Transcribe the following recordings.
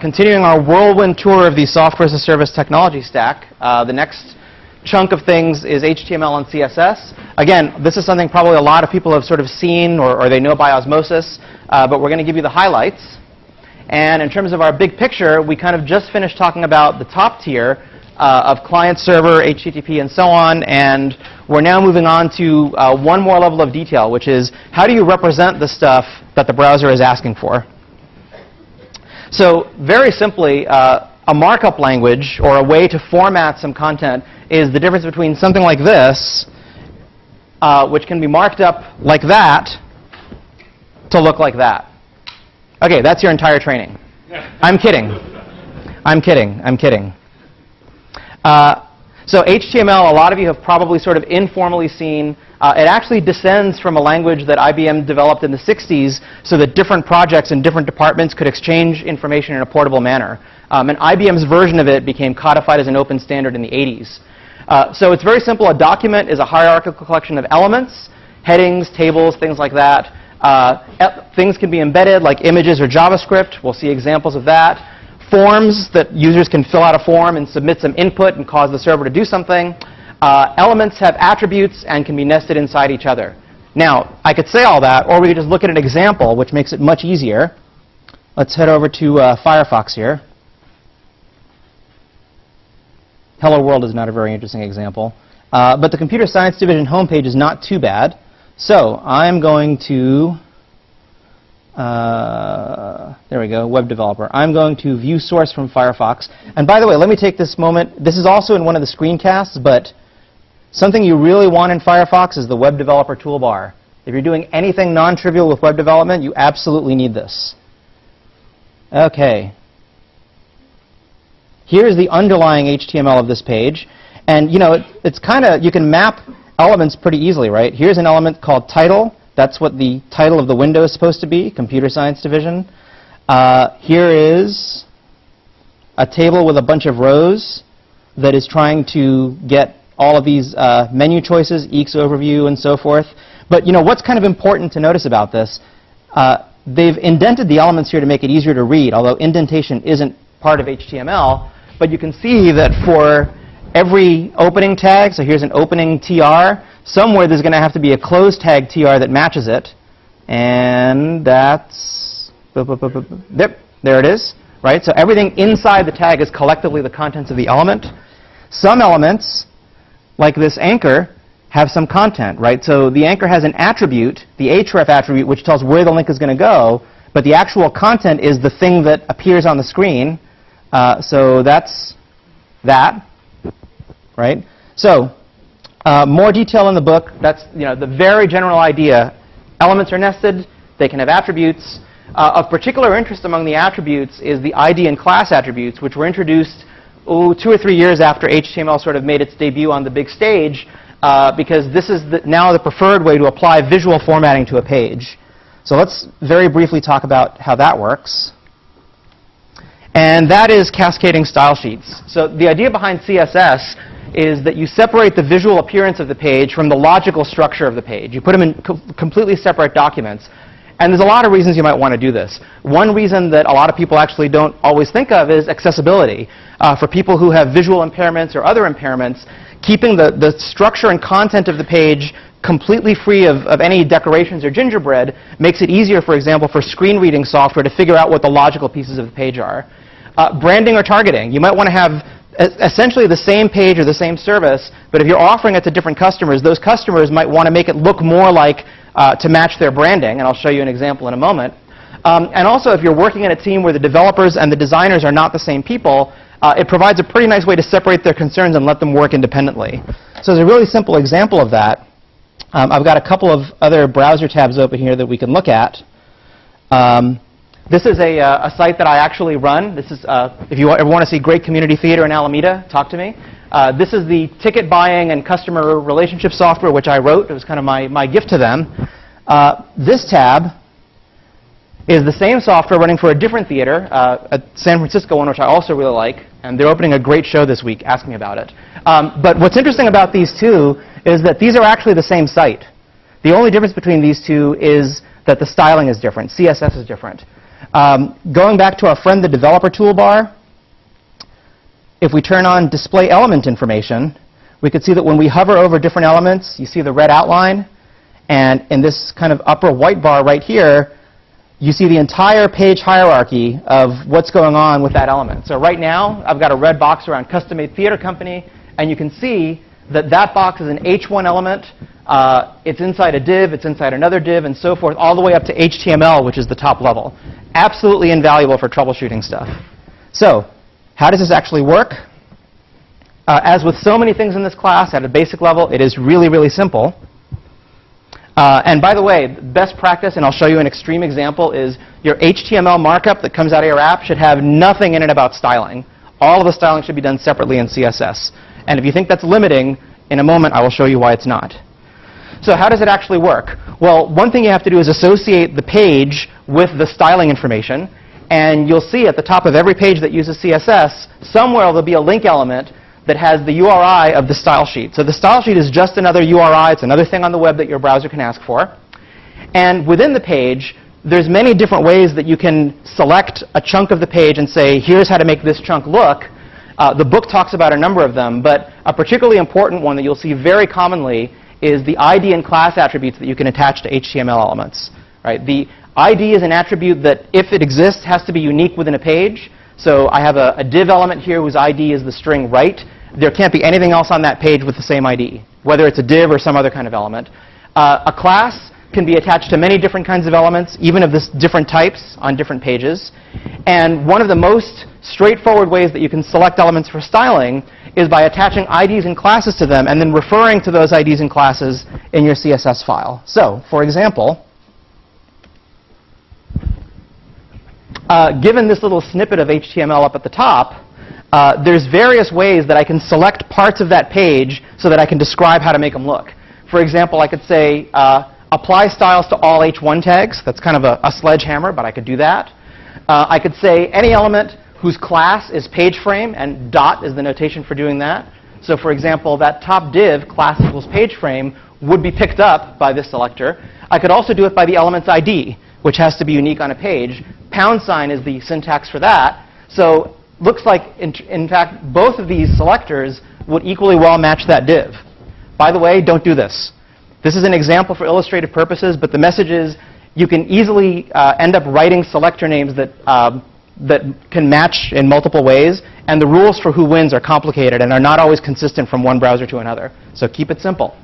continuing our whirlwind tour of the software as a service technology stack. The next chunk of things is HTML and CSS. Again, this is something probably a lot of people have sort of seen or they know by osmosis, but we're going to give you the highlights. And in terms of our big picture, we kind of just finished talking about the top tier of client-server, HTTP, and so on, and we're now moving on to one more level of detail, which is how do you represent the stuff that the browser is asking for? So very simply, a markup language or a way to format some content is the difference between something like this, which can be marked up like that, to look like that. OK, that's your entire training. I'm kidding. I'm kidding. I'm kidding. So HTML, a lot of you have probably sort of informally seen. It actually descends from a language that IBM developed in the 60s so that different projects and different departments could exchange information in a portable manner. And IBM's version of it became codified as an open standard in the 80s. So it's very simple. A document is a hierarchical collection of elements, headings, tables, things like that. Things can be embedded like images or JavaScript. We'll see examples of that. Forms that users can fill out a form and submit some input and cause the server to do something. Elements have attributes and can be nested inside each other. Now, I could say all that, or we could just look at an example, which makes it much easier. Let's head over to Firefox here. Hello World is not a very interesting example. But the Computer Science Division homepage is not too bad. So I'm going to, there we go, web developer. I'm going to view source from Firefox. And by the way, let me take this moment. This is also in one of the screencasts, but something you really want in Firefox is the web developer toolbar. If you're doing anything non-trivial with web development, you absolutely need this. OK. Here's the underlying HTML of this page. And you know, it's kind of, you can map elements pretty easily, right? Here's an element called title. That's what the title of the window is supposed to be, Computer Science Division. Here is a table with a bunch of rows that is trying to get all of these menu choices, EEX overview, and so forth. But you know, what's kind of important to notice about this, they've indented the elements here to make it easier to read, although indentation isn't part of HTML. But you can see that for every opening tag, so here's an opening TR, somewhere there's going to have to be a close tag TR that matches it. And that's, yep, there it is, right? So everything inside the tag is collectively the contents of the element. Some elements, like this anchor, have some content, right? So the anchor has an attribute, the href attribute, which tells where the link is going to go, but the actual content is the thing that appears on the screen. So that's that. Right? So more detail in the book. That's the very general idea. Elements are nested. They can have attributes. Of particular interest among the attributes is the ID and class attributes, which were introduced 2 or 3 years after HTML sort of made its debut on the big stage, because this is now the preferred way to apply visual formatting to a page. So let's very briefly talk about how that works. And that is cascading style sheets. So the idea behind CSS is that you separate the visual appearance of the page from the logical structure of the page. You put them in completely separate documents. And there's a lot of reasons you might want to do this. One reason that a lot of people actually don't always think of is accessibility. For people who have visual impairments or other impairments, keeping the structure and content of the page completely free of any decorations or gingerbread makes it easier, for example, for screen reading software to figure out what the logical pieces of the page are. Branding or targeting. You might want to have essentially the same page or the same service, but if you're offering it to different customers, those customers might want to make it look more like to match their branding, and I'll show you an example in a moment. And also, if you're working in a team where the developers and the designers are not the same people, it provides a pretty nice way to separate their concerns and let them work independently. So as a really simple example of that, I've got a couple of other browser tabs open here that we can look at. This is a site that I actually run. This is, if you ever want to see great community theater in Alameda, talk to me. This is the ticket buying and customer relationship software which I wrote. It was kind of my gift to them. This tab is the same software running for a different theater, a San Francisco one, which I also really like. And they're opening a great show this week. Ask me about it. But what's interesting about these two is that these are actually the same site. The only difference between these two is that the styling is different. CSS is different. Going back to our friend the developer toolbar, if we turn on display element information, we could see that when we hover over different elements, you see the red outline, and in this kind of upper white bar right here, you see the entire page hierarchy of what's going on with that element. So right now, I've got a red box around custom-made theater company, and you can see that that box is an H1 element. It's inside a div, it's inside another div, and so forth, all the way up to HTML, which is the top level. Absolutely invaluable for troubleshooting stuff. So, how does this actually work? As with so many things in this class, at a basic level, it is really, really simple. And by the way, best practice, and I'll show you an extreme example, is your HTML markup that comes out of your app should have nothing in it about styling. All of the styling should be done separately in CSS. And if you think that's limiting, in a moment I will show you why it's not. So how does it actually work? Well, one thing you have to do is associate the page with the styling information. And you'll see at the top of every page that uses CSS, somewhere there'll be a link element that has the URI of the style sheet. So the style sheet is just another URI. It's another thing on the web that your browser can ask for. And within the page, there's many different ways that you can select a chunk of the page and say, here's how to make this chunk look. The book talks about a number of them, but a particularly important one that you'll see very commonly is the ID and class attributes that you can attach to HTML elements. Right? The ID is an attribute that, if it exists, has to be unique within a page. So I have a div element here whose ID is the string right. There can't be anything else on that page with the same ID, whether it's a div or some other kind of element. A class can be attached to many different kinds of elements, even of this different types on different pages. And one of the most straightforward ways that you can select elements for styling is by attaching IDs and classes to them and then referring to those IDs and classes in your CSS file. So, for example, given this little snippet of HTML up at the top, there's various ways that I can select parts of that page so that I can describe how to make them look. For example, I could say, apply styles to all H1 tags. That's kind of a sledgehammer, but I could do that. I could say any element whose class is page frame, and dot is the notation for doing that. So for example, that top div, class equals page frame, would be picked up by this selector. I could also do it by the element's ID, which has to be unique on a page. # is the syntax for that. So looks like, in fact, both of these selectors would equally well match that div. By the way, don't do this. This is an example for illustrative purposes, but the message is you can easily end up writing selector names that can match in multiple ways, and the rules for who wins are complicated and are not always consistent from one browser to another. So keep it simple.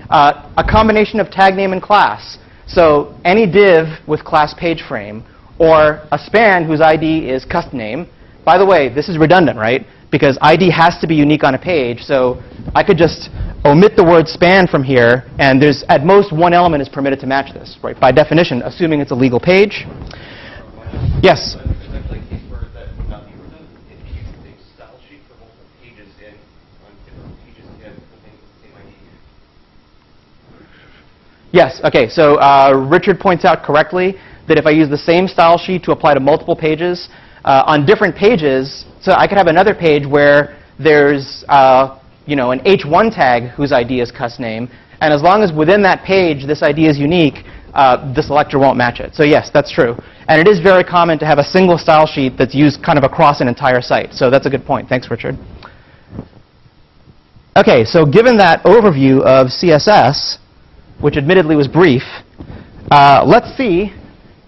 A combination of tag name and class. So any div with class page frame, or a span whose ID is cust name. By the way, this is redundant, right? Because ID has to be unique on a page, so I could just omit the word span from here, and there's at most one element is permitted to match this, right? By definition, assuming it's a legal page. Yes? There's actually a case where that would not be redundant if you use the style sheet for multiple pages in on different pages in the same ID. Yes, okay, so Richard points out correctly that if I use the same style sheet to apply to multiple pages, on different pages, so I could have another page where there's an H1 tag whose ID is cust name, and as long as within that page this ID is unique, the selector won't match it. So yes, that's true. And it is very common to have a single style sheet that's used kind of across an entire site. So that's a good point. Thanks, Richard. Okay, so given that overview of CSS, which admittedly was brief, let's see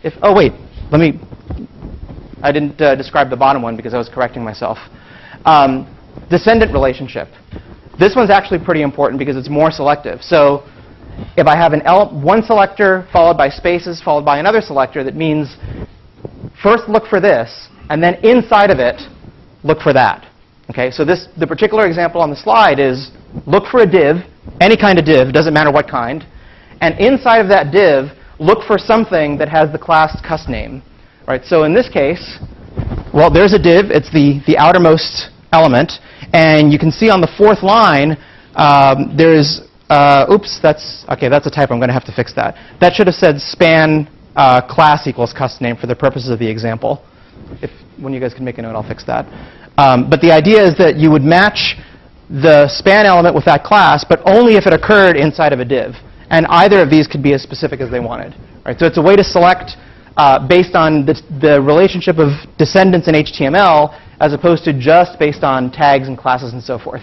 if, oh wait, I didn't describe the bottom one because I was correcting myself. Descendant relationship. This one's actually pretty important because it's more selective. So if I have one selector followed by spaces followed by another selector, that means first look for this, and then inside of it, look for that. Okay, so the particular example on the slide is look for a div, any kind of div, doesn't matter what kind, and inside of that div, look for something that has the class cust name. Right, so in this case, well, there's a div. It's the outermost element. And you can see on the fourth line, there's, oops, that's a typo. I'm going to have to fix that. That should have said span class equals cust name for the purposes of the example. When you guys can make a note, I'll fix that. But the idea is that you would match the span element with that class, but only if it occurred inside of a div. And either of these could be as specific as they wanted. Right, so it's a way to select based on the relationship of descendants in HTML as opposed to just based on tags and classes and so forth.